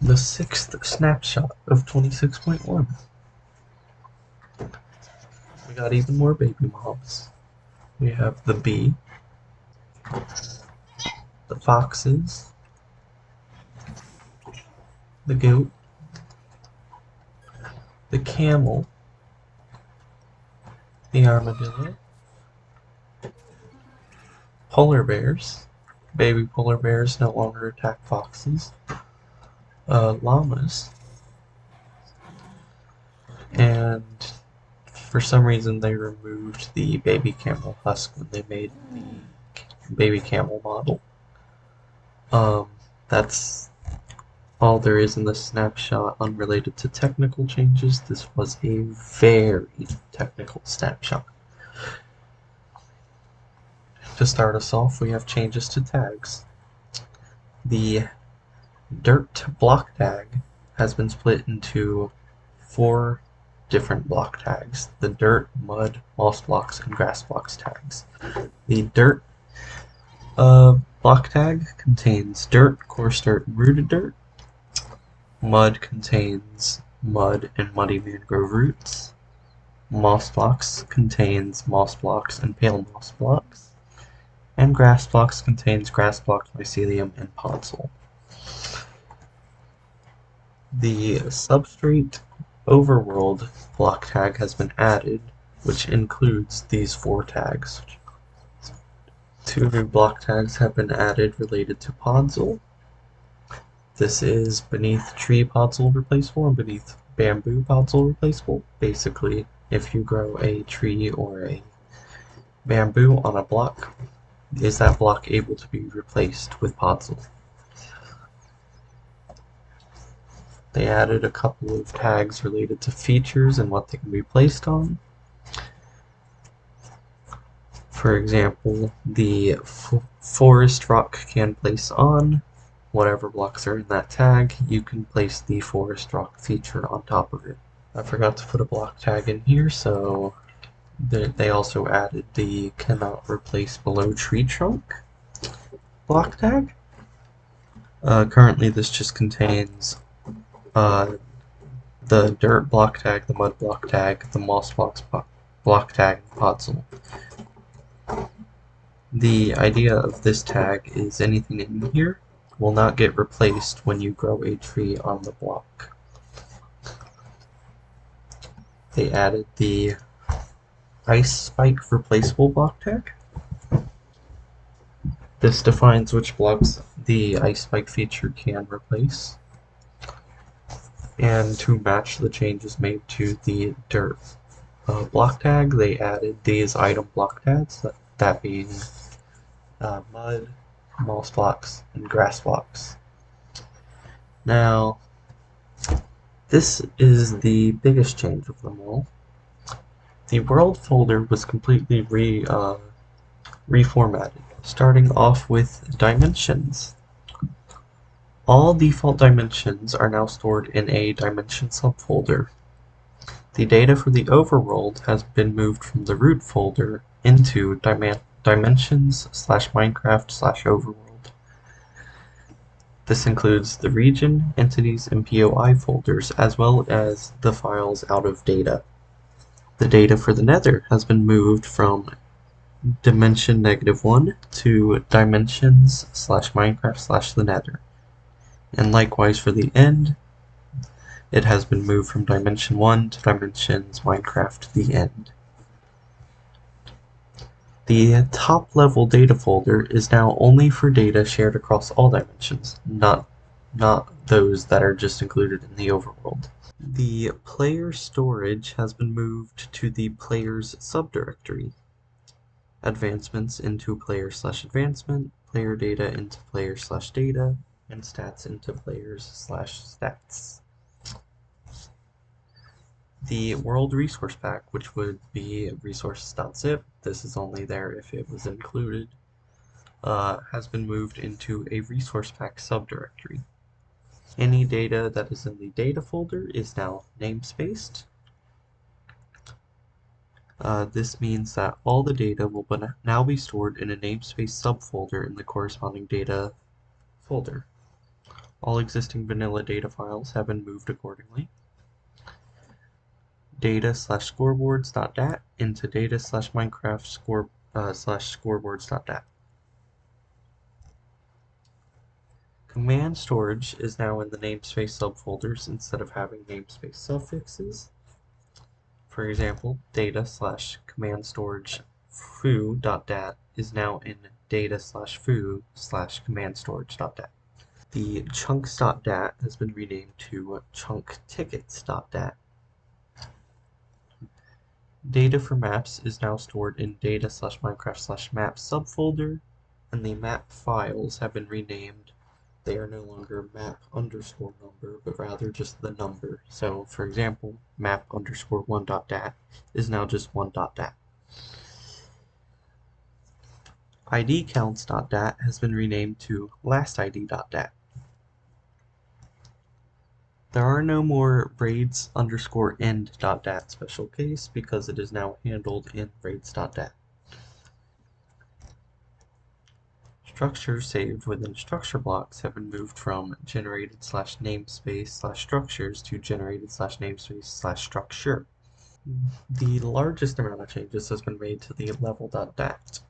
the 6th snapshot of 26.1. We got even more baby mobs. We have the bee, the foxes, the goat, the camel, the armadillo, polar bears. Baby polar bears no longer attack foxes. Llamas, and for some reason they removed the baby camel husk when they made the baby camel model. That's all there is in the snapshot unrelated to technical changes. This was a very technical snapshot. To start us off, we have changes to tags. The dirt block tag has been split into 4 different block tags: the dirt, mud, moss blocks, and grass blocks tags. The dirt block tag contains dirt, coarse dirt, and rooted dirt. Mud contains mud and muddy mangrove roots. Moss blocks contains moss blocks and pale moss blocks. And grass blocks contains grass blocks, mycelium, and podzol. The substrate overworld block tag has been added, which includes these 4 tags. 2 new block tags have been added related to podzol. This is beneath tree podzol replaceable and beneath bamboo podzol replaceable. Basically, if you grow a tree or a bamboo on a block, is that block able to be replaced with podzol? They added a couple of tags related to features and what they can be placed on. For example, the forest rock can place on whatever blocks are in that tag. You can place the forest rock feature on top of it. I forgot to put a block tag in here, so they also added the cannot replace below tree trunk block tag. Currently this just contains the dirt block tag, the mud block tag, the moss blocks block tag, and podzol. The idea of this tag is anything in here will not get replaced when you grow a tree on the block. They added the ice spike replaceable block tag. This defines which blocks the ice spike feature can replace. And to match the changes made to the dirt block tag, they added these item block tags, that being mud, moss blocks, and grass blocks. Now, this is the biggest change of them all. The world folder was completely reformatted, starting off with dimensions. All default dimensions are now stored in a dimension subfolder. The data for the overworld has been moved from the root folder into dimensions/Minecraft/overworld. This includes the region, entities, and POI folders, as well as the files out of data. The data for the nether has been moved from dimension -1 to dimensions/Minecraft/the nether. And likewise for the end, it has been moved from dimension 1 to dimensions Minecraft the end. The top level data folder is now only for data shared across all dimensions, not those that are just included in the overworld. The player storage has been moved to the player's subdirectory. Advancements into player/advancement, player data into player/data, and stats into players/stats. The world resource pack, which would be resources.zip, this is only there if it was included, has been moved into a resource pack subdirectory. Any data that is in the data folder is now namespaced. This means that all the data will now be stored in a namespace subfolder in the corresponding data folder. All existing vanilla data files have been moved accordingly. Data/scoreboards.dat into data/Minecraft/scoreboards.dat. Command storage is now in the namespace subfolders instead of having namespace suffixes. For example, data/command storage foo.dat is now in data/foo/command storage.dat. The chunks.dat has been renamed to chunktickets.dat. Data for maps is now stored in data/Minecraft/maps subfolder, and the map files have been renamed. They are no longer map_number, but rather just the number. So, for example, map_1.dat is now just 1.dat. idcounts.dat has been renamed to lastid.dat. There are no more raids_end.dat special case because it is now handled in raids.dat. Structures saved within structure blocks have been moved from generated/namespace/structures to generated/namespace/structure. The largest amount of changes has been made to the level.dat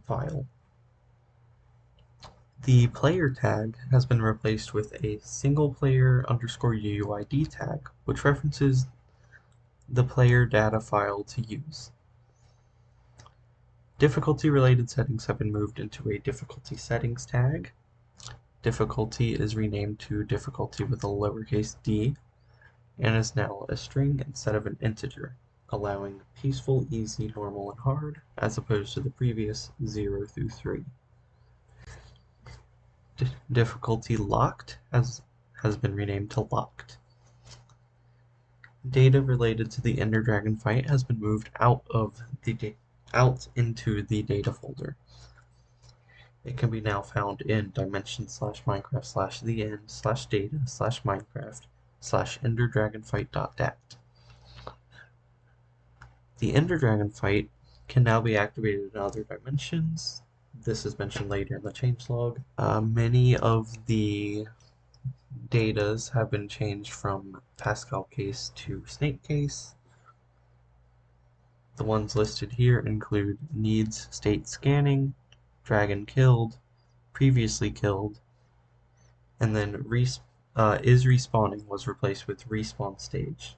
file. The player tag has been replaced with a single player_UUID tag, which references the player data file to use. Difficulty-related settings have been moved into a difficulty settings tag. Difficulty is renamed to difficulty with a lowercase d, and is now a string instead of an integer, allowing peaceful, easy, normal, and hard, as opposed to the previous 0 through 3. Difficulty locked has been renamed to locked. Data related to the Ender Dragon fight has been moved out into the data folder. It can be now found in dimensions/minecraft/data/minecraft/enderdragonfight.dat. The Ender Dragon fight can now be activated in other dimensions. This is mentioned later in the changelog. Many of the datas have been changed from Pascal case to snake case. The ones listed here include needs state scanning, dragon killed, previously killed, and then is respawning was replaced with respawn stage,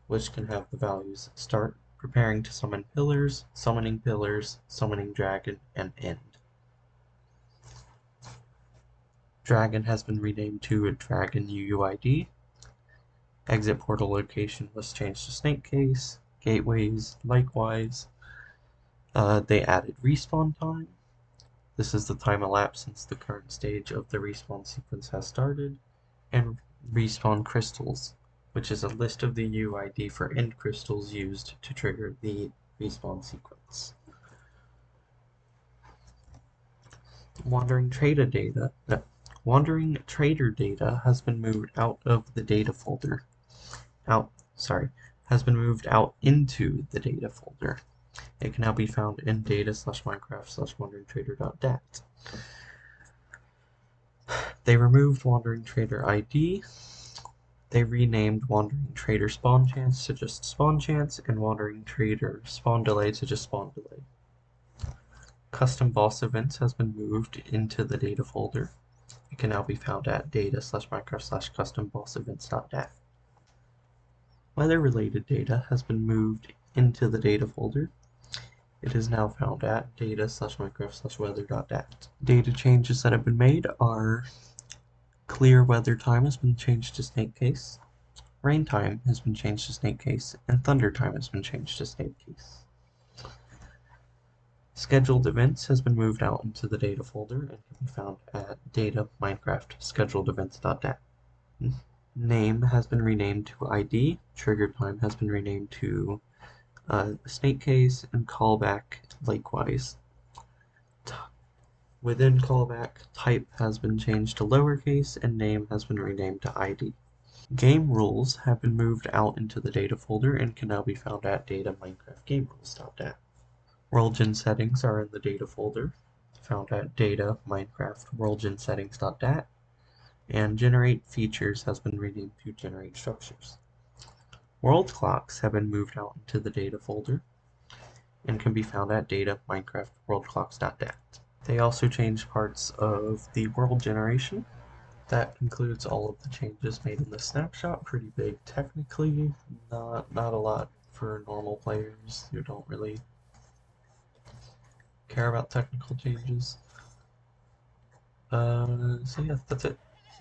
which can have the values start preparing to summon pillars, summoning dragon, and end. Dragon has been renamed to Dragon UUID. Exit portal location was changed to snake case. Gateways, likewise. They added respawn time. This is the time elapsed since the current stage of the respawn sequence has started. And respawn crystals, which is a list of the UID for end crystals used to trigger the respawn sequence. Wandering trader data has been moved out of the data folder. Has been moved out into the data folder. It can now be found in data/minecraft/wanderingtrader.dat. They removed Wandering Trader ID. They renamed Wandering Trader Spawn Chance to just Spawn Chance, and Wandering Trader Spawn Delay to just Spawn Delay. Custom Boss Events has been moved into the data folder. It can now be found at data/minecraft/custombossevents.dat. Weather-related data has been moved into the data folder. It is now found at data/minecraft/weather.dat. Data changes that have been made are clear weather time has been changed to snake case, rain time has been changed to snake case, and thunder time has been changed to snake case. Scheduled events has been moved out into the data folder and can be found at data/minecraft/scheduledevents.dat. Name has been renamed to ID, trigger time has been renamed to snake case, and callback likewise. Within callback, type has been changed to lowercase, and name has been renamed to ID. Game rules have been moved out into the data folder and can now be found at data/minecraft/gamerules.dat. Worldgen settings are in the data folder, found at data/minecraft/worldgensettings.dat. And generate features has been renamed to generate structures. World clocks have been moved out into the data folder and can be found at data minecraft worldclocks.dat. They also changed parts of the world generation. That includes all of the changes made in the snapshot. Pretty big technically, not a lot for normal players who don't really care about technical changes. So yeah, that's it.